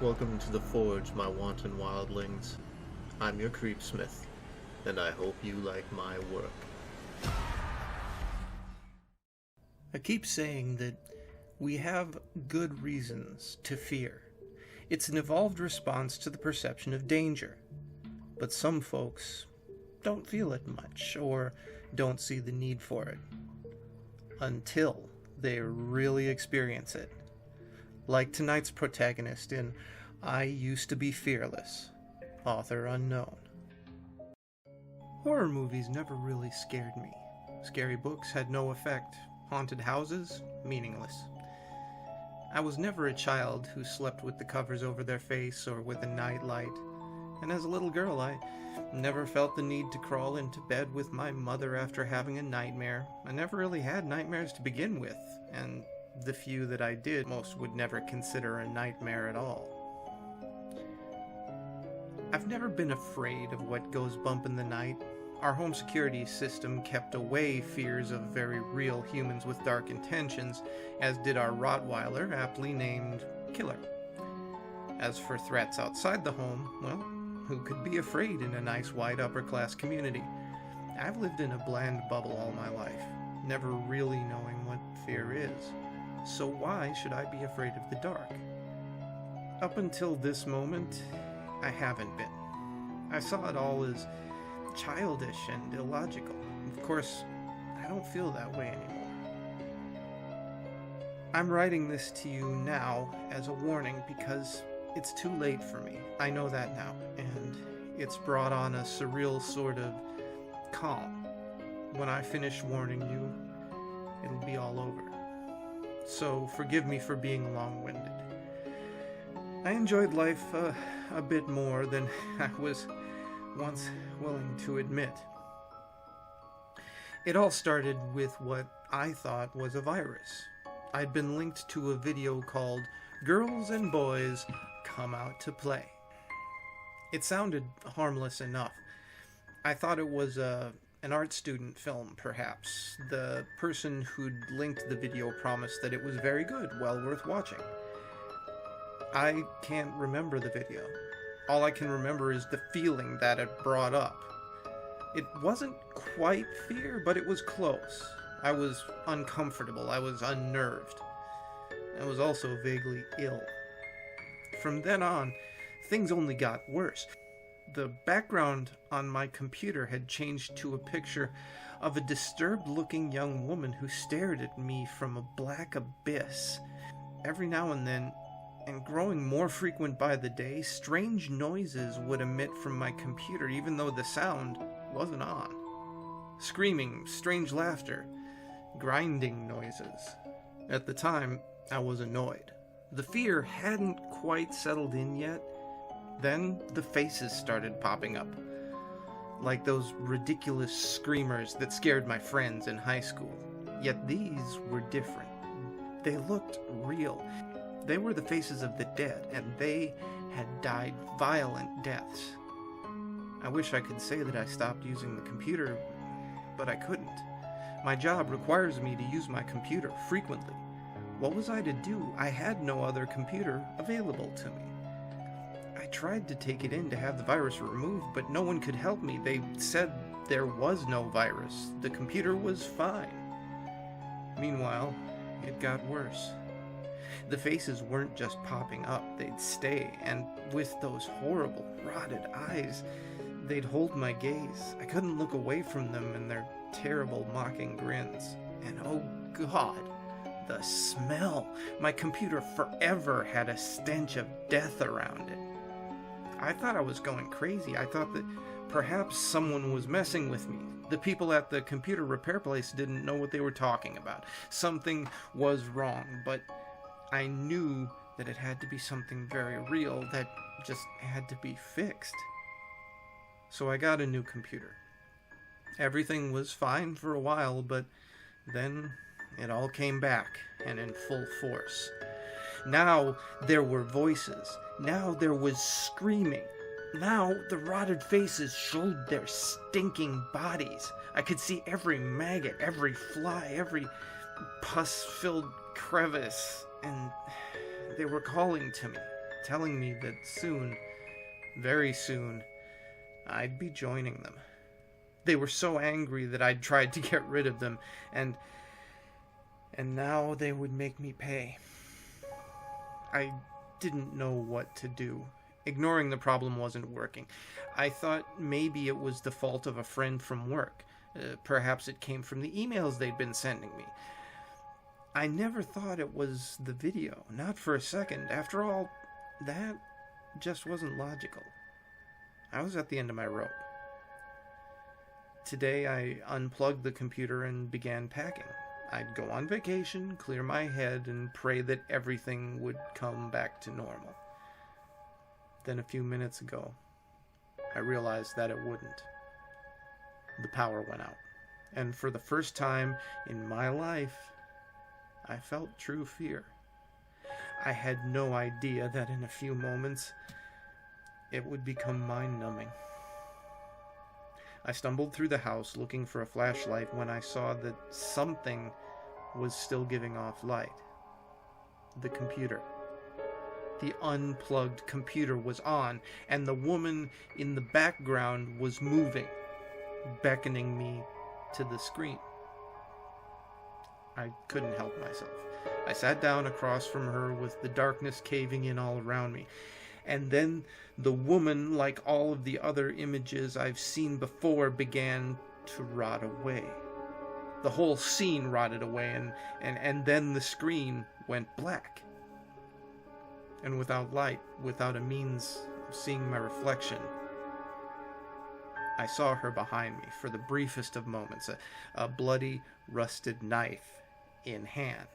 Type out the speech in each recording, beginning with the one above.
Welcome to the Forge, my wanton wildlings. I'm your creepsmith, and I hope you like my work. I keep saying that we have good reasons to fear. It's an evolved response to the perception of danger. But some folks don't feel it much, or don't see the need for it. Until they really experience it. Like tonight's protagonist in I Used to Be Fearless, author unknown. Horror movies never really scared me. Scary books had no effect. Haunted houses, meaningless. I was never a child who slept with the covers over their face or with a nightlight. And as a little girl, I never felt the need to crawl into bed with my mother after having a nightmare. I never really had nightmares to begin with, and the few that I did, most would never consider a nightmare at all. I've never been afraid of what goes bump in the night. Our home security system kept away fears of very real humans with dark intentions, as did our Rottweiler, aptly named Killer. As for threats outside the home, well, who could be afraid in a nice white upper-class community? I've lived in a bland bubble all my life, never really knowing what fear is. So why should I be afraid of the dark? Up until this moment, I haven't been. I saw it all as childish and illogical. Of course, I don't feel that way anymore. I'm writing this to you now as a warning because it's too late for me. I know that now, and it's brought on a surreal sort of calm. When I finish warning you, it'll be all over. So forgive me for being long-winded. I enjoyed life a bit more than I was once willing to admit. It all started with what I thought was a virus. I'd been linked to a video called Girls and Boys Come Out to Play. It sounded harmless enough. I thought it was an art student film, perhaps. The person who'd linked the video promised that it was very good, well worth watching. I can't remember the video. All I can remember is the feeling that it brought up. It wasn't quite fear, but it was close. I was uncomfortable. I was unnerved. I was also vaguely ill. From then on, things only got worse. The background on my computer had changed to a picture of a disturbed-looking young woman who stared at me from a black abyss. Every now and then, and growing more frequent by the day, strange noises would emit from my computer even though the sound wasn't on. Screaming, strange laughter, grinding noises. At the time, I was annoyed. The fear hadn't quite settled in yet. Then the faces started popping up, like those ridiculous screamers that scared my friends in high school. Yet these were different. They looked real. They were the faces of the dead, and they had died violent deaths. I wish I could say that I stopped using the computer, but I couldn't. My job requires me to use my computer frequently. What was I to do? I had no other computer available to me. I tried to take it in to have the virus removed, but no one could help me. They said there was no virus. The computer was fine. Meanwhile, it got worse. The faces weren't just popping up, they'd stay, and with those horrible, rotted eyes, they'd hold my gaze. I couldn't look away from them and their terrible, mocking grins. And oh God, the smell! My computer forever had a stench of death around it. I thought I was going crazy. I thought that perhaps someone was messing with me. The people at the computer repair place didn't know what they were talking about. Something was wrong, but I knew that it had to be something very real that just had to be fixed. So I got a new computer. Everything was fine for a while, but then it all came back, and in full force. Now there were voices. Now there was screaming. Now the rotted faces showed their stinking bodies. I could see every maggot, every fly, every pus-filled crevice, and they were calling to me. telling me that soon, very soon, I'd be joining them. They were so angry that I'd tried to get rid of them, and now they would make me pay. I didn't know what to do. Ignoring the problem wasn't working. I thought maybe it was the fault of a friend from work. Perhaps it came from the emails they'd been sending me. I never thought it was the video, not for a second. After all, that just wasn't logical. I was at the end of my rope. Today I unplugged the computer and began packing. I'd go on vacation, clear my head, and pray that everything would come back to normal. Then a few minutes ago, I realized that it wouldn't. The power went out, and for the first time in my life, I felt true fear. I had no idea that in a few moments, it would become mind-numbing. I stumbled through the house looking for a flashlight when I saw that something was still giving off light. The computer. The unplugged computer was on, and the woman in the background was moving, beckoning me to the screen. I couldn't help myself. I sat down across from her with the darkness caving in all around me. And then the woman, like all of the other images I've seen before, began to rot away. The whole scene rotted away, and then the screen went black. And without light, without a means of seeing my reflection, I saw her behind me for the briefest of moments, a bloody, rusted knife in hand.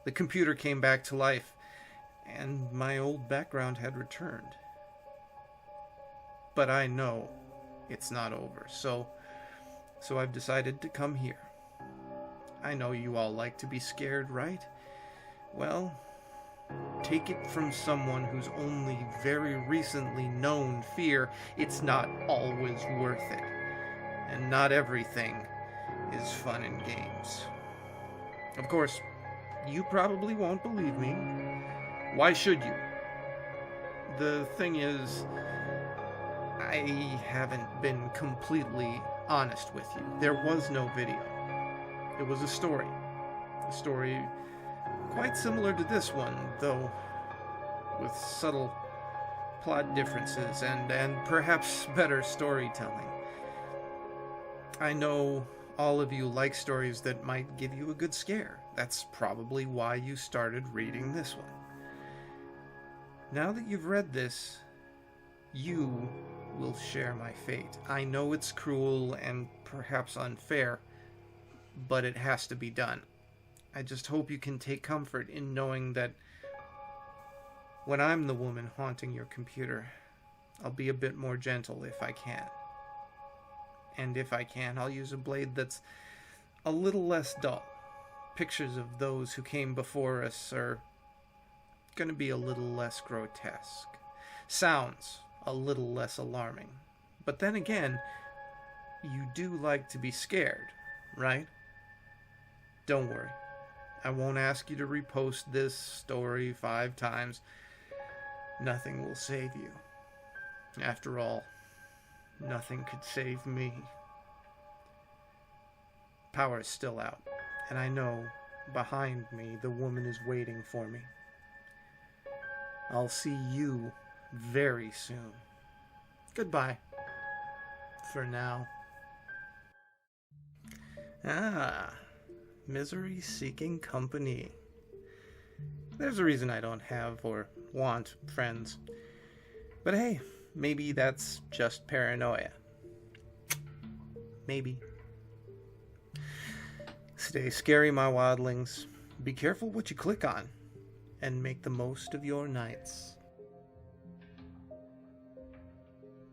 The computer came back to life, and my old background had returned. But I know it's not over, so I've decided to come here. I know you all like to be scared, right? Well, take it from someone who's only very recently known fear. It's not always worth it. And not everything is fun and games. Of course, you probably won't believe me. Why should you? The thing is, I haven't been completely honest with you. There was no video. It was a story. A story quite similar to this one, though with subtle plot differences and perhaps better storytelling. I know all of you like stories that might give you a good scare. That's probably why you started reading this one. Now that you've read this, you will share my fate. I know it's cruel and perhaps unfair, but it has to be done. I just hope you can take comfort in knowing that when I'm the woman haunting your computer, I'll be a bit more gentle if I can. And if I can, I'll use a blade that's a little less dull. Pictures of those who came before us are going to be a little less grotesque. Sounds a little less alarming. But then again, you do like to be scared, right? Don't worry. I won't ask you to repost this story 5 times. Nothing will save you. After all, nothing could save me. Power is still out, and I know behind me the woman is waiting for me. I'll see you very soon. Goodbye. For now. Misery seeking company. There's a reason I don't have or want friends. But hey, maybe that's just paranoia. Maybe. Stay scary, my wildlings. Be careful what you click on, and make the most of your nights.